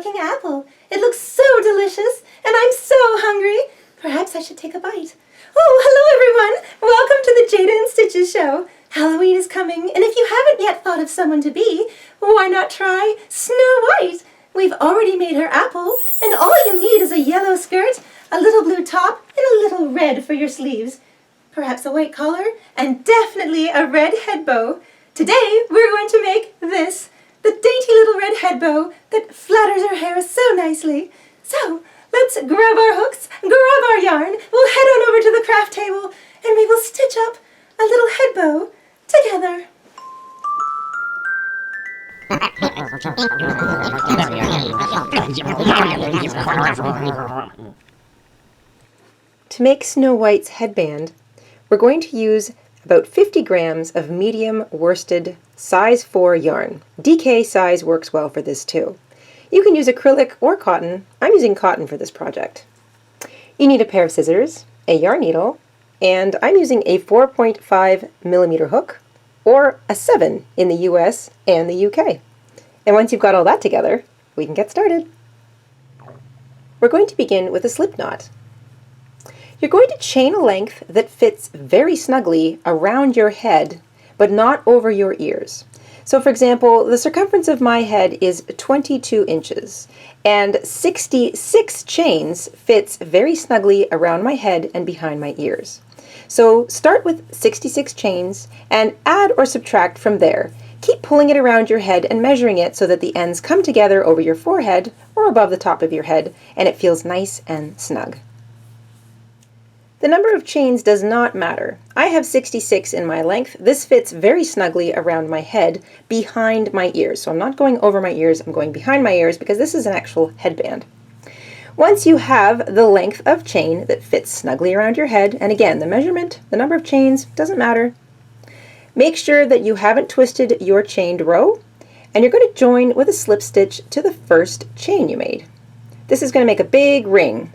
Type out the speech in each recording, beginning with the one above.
looking apple. It looks so delicious, and I'm so hungry. Perhaps I should take a bite. Oh, hello everyone! Welcome to the Jayda and Stitches show. Halloween is coming, and if you haven't yet thought of someone to be, why not try Snow White? We've already made her apple, and all you need is a yellow skirt, a little blue top, and a little red for your sleeves. Perhaps a white collar, and definitely a red head bow. Today, we're going to make this, the dainty little red head bow that flatters her hair so nicely. So, let's grab our hooks, grab our yarn, we'll head on over to the craft table, and we will stitch up a little head bow together. To make Snow White's headband, we're going to use about 50 grams of medium worsted size 4 yarn. DK size works well for this too. You can use acrylic or cotton. I'm using cotton for this project. You need a pair of scissors, a yarn needle, and I'm using a 4.5 millimeter hook, or a 7 in the US and the UK. And once you've got all that together, we can get started. We're going to begin with a slip knot. You're going to chain a length that fits very snugly around your head, but not over your ears. So for example, the circumference of my head is 22 inches, and 66 chains fits very snugly around my head and behind my ears. So start with 66 chains and add or subtract from there. Keep pulling it around your head and measuring it so that the ends come together over your forehead or above the top of your head, and it feels nice and snug. The number of chains does not matter. I have 66 in my length. This fits very snugly around my head behind my ears. So I'm not going over my ears, I'm going behind my ears because this is an actual headband. Once you have the length of chain that fits snugly around your head, and again, the measurement, the number of chains, doesn't matter. Make sure that you haven't twisted your chained row, and you're going to join with a slip stitch to the first chain you made. This is going to make a big ring.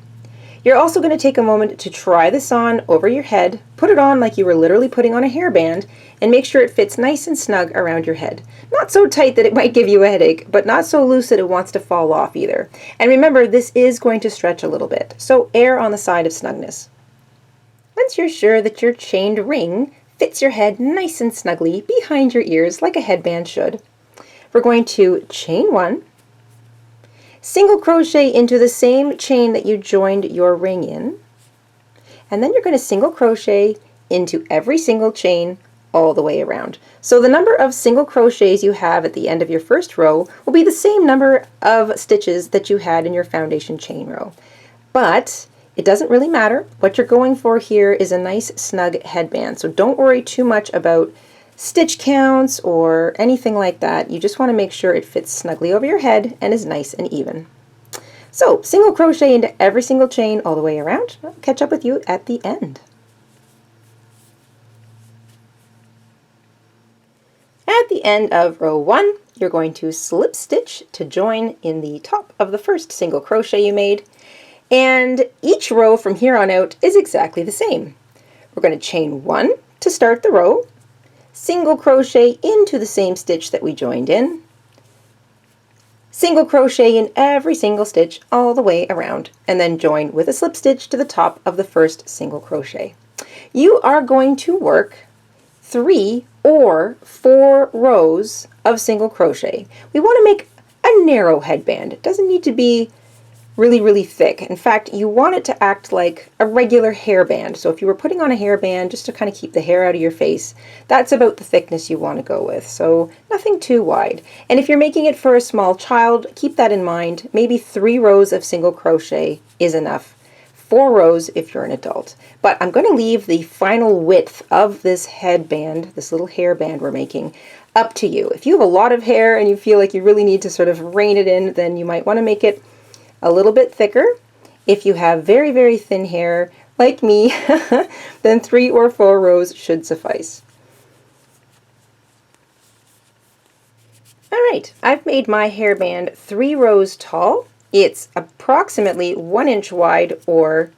You're also going to take a moment to try this on over your head, put it on like you were literally putting on a hairband, and make sure it fits nice and snug around your head. Not so tight that it might give you a headache, but not so loose that it wants to fall off either. And remember, this is going to stretch a little bit, so err on the side of snugness. Once you're sure that your chained ring fits your head nice and snugly behind your ears like a headband should, we're going to chain 1, single crochet into the same chain that you joined your ring in, and then you're going to single crochet into every single chain all the way around. So the number of single crochets you have at the end of your first row will be the same number of stitches that you had in your foundation chain row. But it doesn't really matter. What you're going for here is a nice snug headband, so don't worry too much about stitch counts or anything like that. You just want to make sure it fits snugly over your head and is nice and even. So single crochet into every single chain all the way around. I'll catch up with you at the end. At the end of row 1, you're going to slip stitch to join in the top of the first single crochet you made, and each row from here on out is exactly the same. We're going to chain 1 to start the row, single crochet into the same stitch that we joined in, single crochet in every single stitch all the way around, and then join with a slip stitch to the top of the first single crochet. You are going to work 3 or 4 rows of single crochet. We want to make a narrow headband. It doesn't need to be really thick. In fact, you want it to act like a regular hairband. So if you were putting on a hairband just to kind of keep the hair out of your face, that's about the thickness you want to go with. So nothing too wide. And if you're making it for a small child, keep that in mind. Maybe 3 rows of single crochet is enough. 4 rows if you're an adult. But I'm going to leave the final width of this headband, this little hairband we're making, up to you. If you have a lot of hair and you feel like you really need to sort of rein it in, then you might want to make it a little bit thicker. If you have very thin hair, like me, then 3 or 4 rows should suffice. Alright, I've made my hairband 3 rows tall. It's approximately 1 inch wide or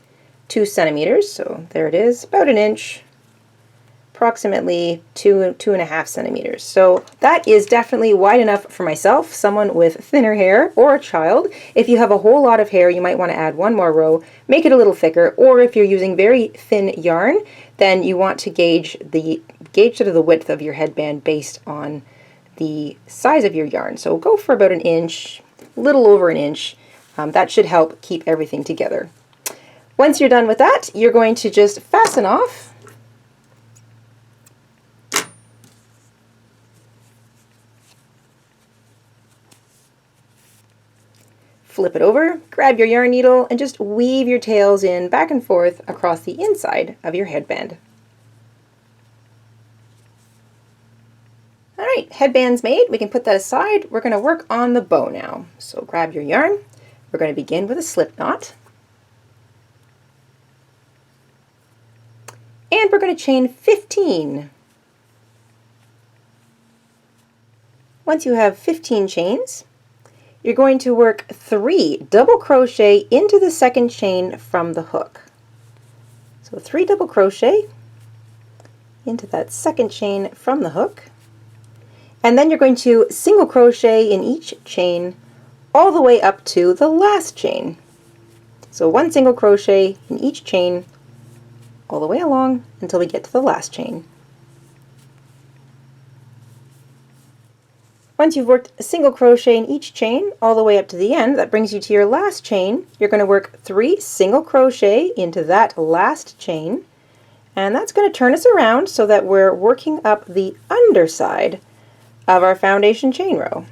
2 centimeters, so there it is, about an inch approximately 2.5 centimeters. So that is definitely wide enough for myself, someone with thinner hair, or a child. If you have a whole lot of hair, you might want to add one more row, make it a little thicker, or if you're using very thin yarn, then you want to gauge sort of the width of your headband based on the size of your yarn. So go for about an inch, a little over an inch. That should help keep everything together. Once you're done with that, you're going to just fasten off. Flip it over, grab your yarn needle, and just weave your tails in back and forth across the inside of your headband. All right, headband's made. We can put that aside. We're going to work on the bow now. So grab your yarn. We're going to begin with a slip knot. And we're going to chain 15. Once you have 15 chains, you're going to work 3 double crochet into the second chain from the hook. So 3 double crochet into that second chain from the hook, and then you're going to single crochet in each chain all the way up to the last chain. So 1 single crochet in each chain all the way along until we get to the last chain. Once you've worked a single crochet in each chain all the way up to the end, that brings you to your last chain. You're going to work 3 single crochet into that last chain, and that's going to turn us around so that we're working up the underside of our foundation chain row.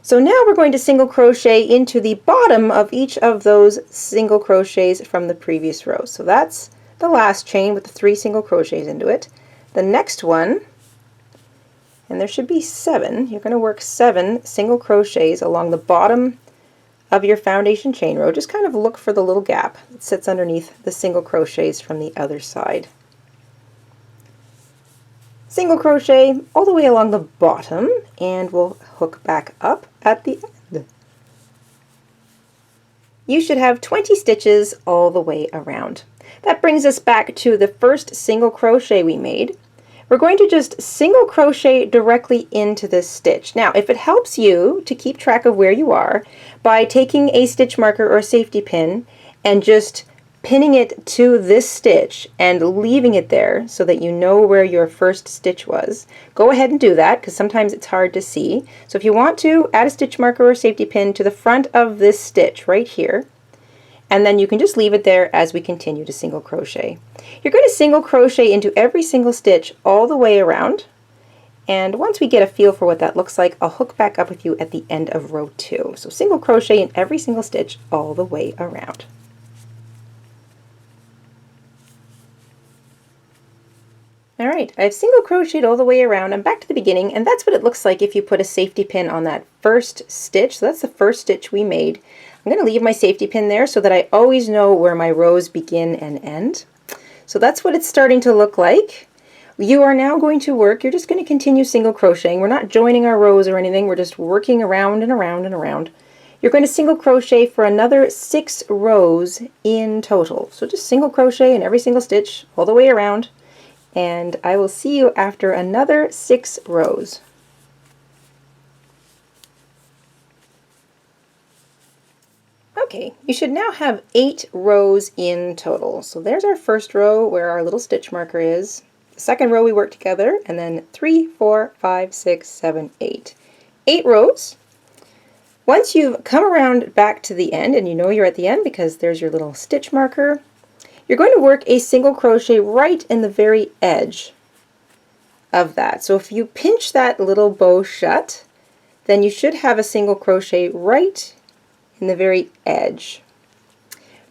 So now we're going to single crochet into the bottom of each of those single crochets from the previous row. So that's the last chain with the 3 single crochets into it. The next one, and there should be 7, you're going to work 7 single crochets along the bottom of your foundation chain row. Just kind of look for the little gap that sits underneath the single crochets from the other side. Single crochet all the way along the bottom, and we'll hook back up at the end. You should have 20 stitches all the way around. That brings us back to the first single crochet we made. We're going to just single crochet directly into this stitch. Now, if it helps you to keep track of where you are, by taking a stitch marker or a safety pin and just pinning it to this stitch and leaving it there so that you know where your first stitch was, go ahead and do that, because sometimes it's hard to see. So if you want to, add a stitch marker or safety pin to the front of this stitch right here, and then you can just leave it there as we continue to single crochet. You're going to single crochet into every single stitch all the way around, and once we get a feel for what that looks like, I'll hook back up with you at the end of row 2. So single crochet in every single stitch all the way around. Alright, I've single crocheted all the way around. I'm back to the beginning, and that's what it looks like if you put a safety pin on that first stitch. So that's the first stitch we made. I'm going to leave my safety pin there so that I always know where my rows begin and end. So that's what it's starting to look like. You are now going to work, you're just going to continue single crocheting. We're not joining our rows or anything, we're just working around and around and around. You're going to single crochet for another 6 rows in total. So just single crochet in every single stitch all the way around, and I will see you after another 6 rows. Okay, you should now have 8 rows in total. So there's our first row where our little stitch marker is. The second row we work together, and then 3, 4, 5, 6, 7, 8. 8 rows. Once you've come around back to the end, and you know you're at the end because there's your little stitch marker, you're going to work a single crochet right in the very edge of that. So if you pinch that little bow shut, then you should have a single crochet right in the very edge.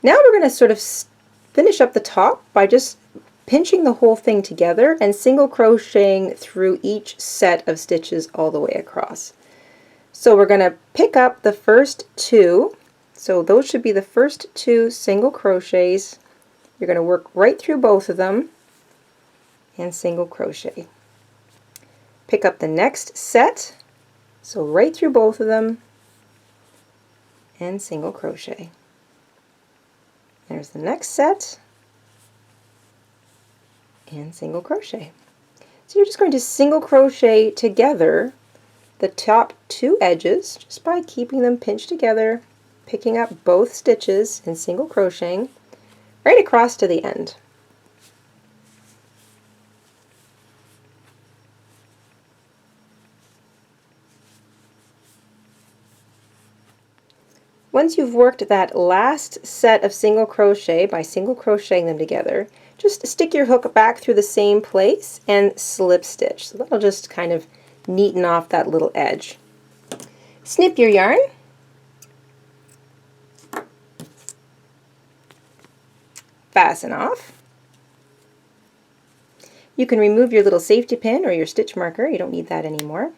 Now we're going to sort of finish up the top by just pinching the whole thing together and single crocheting through each set of stitches all the way across. So we're going to pick up the first 2, so those should be the first 2 single crochets. You're going to work right through both of them and single crochet. Pick up the next set, so right through both of them and single crochet. There's the next set and single crochet. So you're just going to single crochet together the top two edges just by keeping them pinched together, picking up both stitches and single crocheting right across to the end. Once you've worked that last set of single crochet by single crocheting them together, just stick your hook back through the same place and slip stitch. So that'll just kind of neaten off that little edge. Snip your yarn. Fasten off. You can remove your little safety pin or your stitch marker. You don't need that anymore.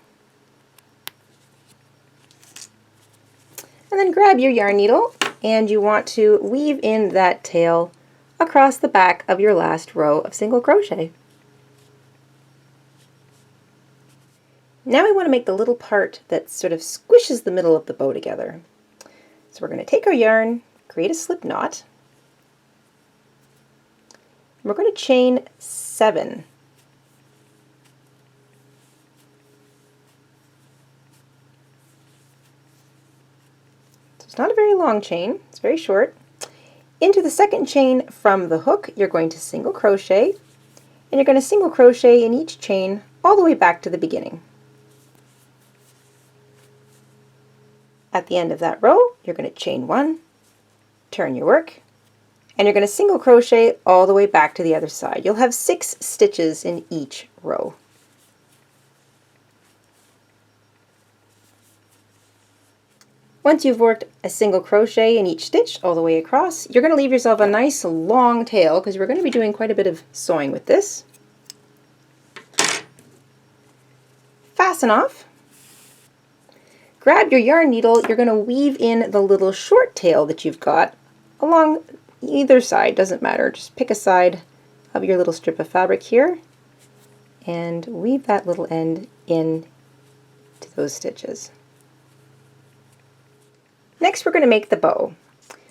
And then grab your yarn needle, and you want to weave in that tail across the back of your last row of single crochet. Now we want to make the little part that sort of squishes the middle of the bow together. So we're going to take our yarn, create a slip knot, and we're going to chain 7. It's not a very long chain, it's very short. Into the second chain from the hook, you're going to single crochet, and you're going to single crochet in each chain all the way back to the beginning. At the end of that row, you're going to chain 1, turn your work, and you're going to single crochet all the way back to the other side. You'll have 6 stitches in each row. Once you've worked a single crochet in each stitch all the way across, you're going to leave yourself a nice long tail because we're going to be doing quite a bit of sewing with this. Fasten off. Grab your yarn needle, you're going to weave in the little short tail that you've got along either side, doesn't matter. Just pick a side of your little strip of fabric here and weave that little end in to those stitches. Next we're going to make the bow.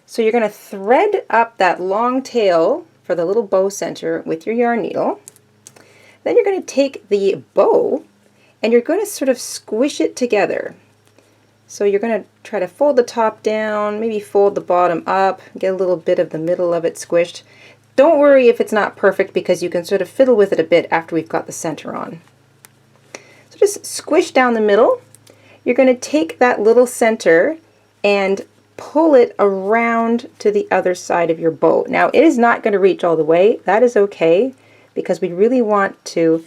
So you're going to thread up that long tail for the little bow center with your yarn needle. Then you're going to take the bow and you're going to sort of squish it together. So you're going to try to fold the top down, maybe fold the bottom up, get a little bit of the middle of it squished. Don't worry if it's not perfect because you can sort of fiddle with it a bit after we've got the center on. So just squish down the middle. You're going to take that little center and pull it around to the other side of your bow. Now it is not going to reach all the way. That is okay because we really want to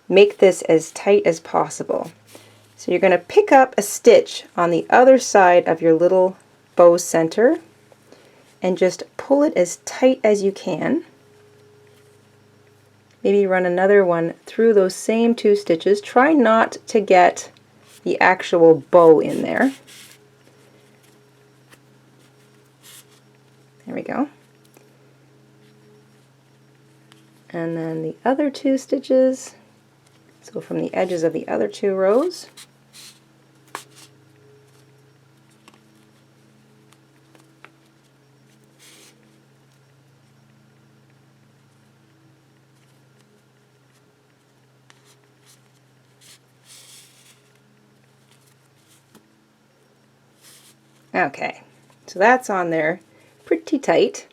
make this as tight as possible. So you're going to pick up a stitch on the other side of your little bow center and just pull it as tight as you can. Maybe run another one through those same 2 stitches. Try not to get the actual bow in there. There we go. And then the other 2 stitches, so from the edges of the other 2 rows. Okay, so that's on there pretty tight,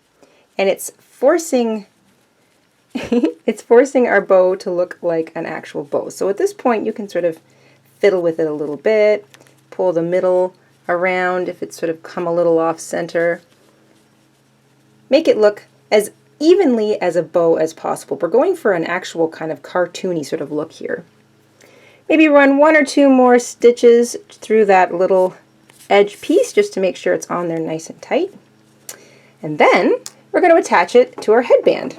and it's forcing it's forcing our bow to look like an actual bow. So at this point you can sort of fiddle with it a little bit, pull the middle around if it's sort of come a little off center. Make it look as evenly as a bow as possible. We're going for an actual kind of cartoony sort of look here. Maybe run 1 or 2 more stitches through that little edge piece just to make sure it's on there nice and tight. And then we're going to attach it to our headband.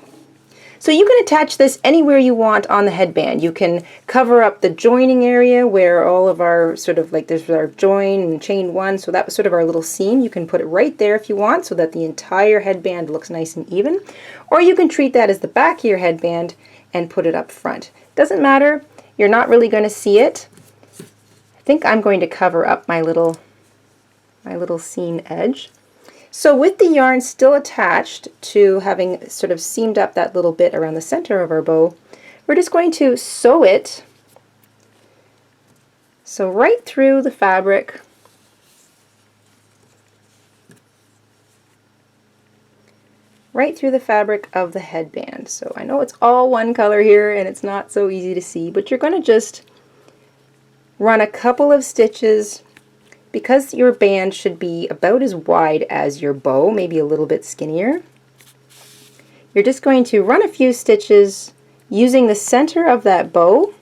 So you can attach this anywhere you want on the headband. You can cover up the joining area where all of our sort of like there's our join and chain 1, so that was sort of our little seam. You can put it right there if you want so that the entire headband looks nice and even. Or you can treat that as the back of your headband and put it up front. Doesn't matter. You're not really going to see it. I think I'm going to cover up my little seam edge. So with the yarn still attached to having sort of seamed up that little bit around the center of our bow, We're just going to sew it so right through the fabric. Right through the fabric of the headband. So I know it's all one color here and it's not so easy to see, but you're going to just run a couple of stitches because your band should be about as wide as your bow, maybe a little bit skinnier. You're just going to run a few stitches using the center of that bow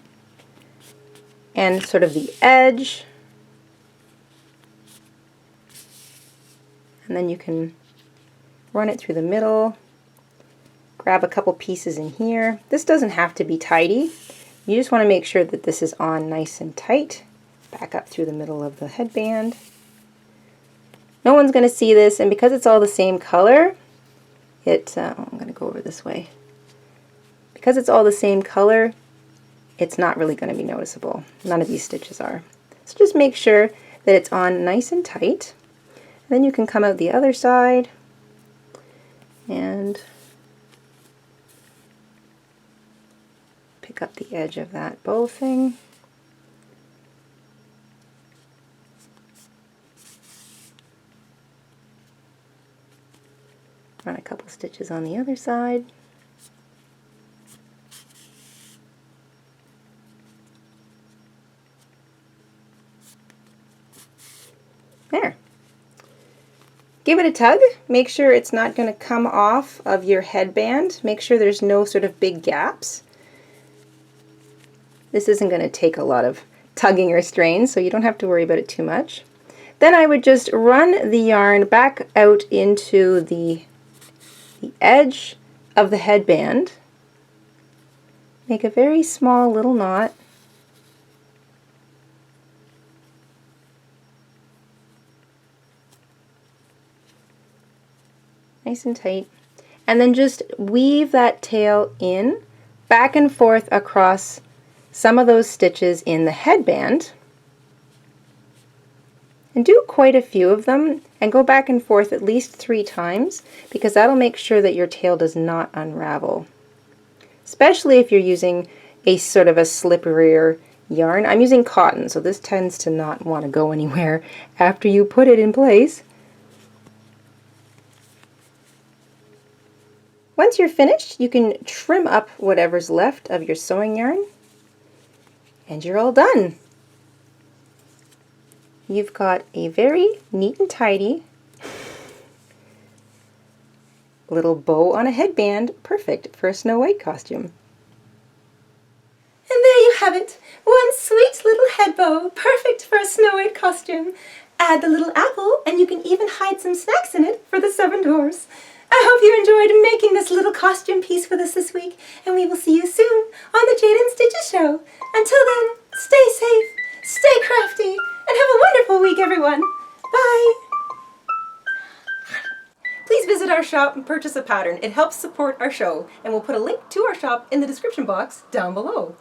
and sort of the edge, and then you can run it through the middle, grab a couple pieces in here. This doesn't have to be tidy. You just want to make sure that this is on nice and tight. Back up through the middle of the headband. No one's going to see this, and because it's all the same color, I'm going to go over this way. Because it's all the same color, it's not really going to be noticeable. None of these stitches are. So just make sure that it's on nice and tight. And then you can come out the other side and pick up the edge of that bow thing. Run a couple stitches on the other side. There. Give it a tug. Make sure it's not going to come off of your headband. Make sure there's no sort of big gaps. This isn't going to take a lot of tugging or strain, so you don't have to worry about it too much. Then I would just run the yarn back out into the edge of the headband. Make a very small little knot. Nice and tight. And then just weave that tail in, back and forth across some of those stitches in the headband. And do quite a few of them, and go back and forth at least 3 times, because that'll make sure that your tail does not unravel. Especially if you're using a sort of a slipperier yarn. I'm using cotton, so this tends to not want to go anywhere after you put it in place. Once you're finished, you can trim up whatever's left of your sewing yarn, and you're all done. You've got a very neat and tidy little bow on a headband, perfect for a Snow White costume. And there you have it, one sweet little head bow, perfect for a Snow White costume. Add the little apple, and you can even hide some snacks in it for the 7 dwarfs. I hope you enjoyed making this little costume piece with us this week, and we will see you soon on the Jayda and Stitches show. Until then, stay safe, stay crafty, and have a wonderful week, everyone. Bye! Please visit our shop and purchase a pattern. It helps support our show, and we'll put a link to our shop in the description box down below.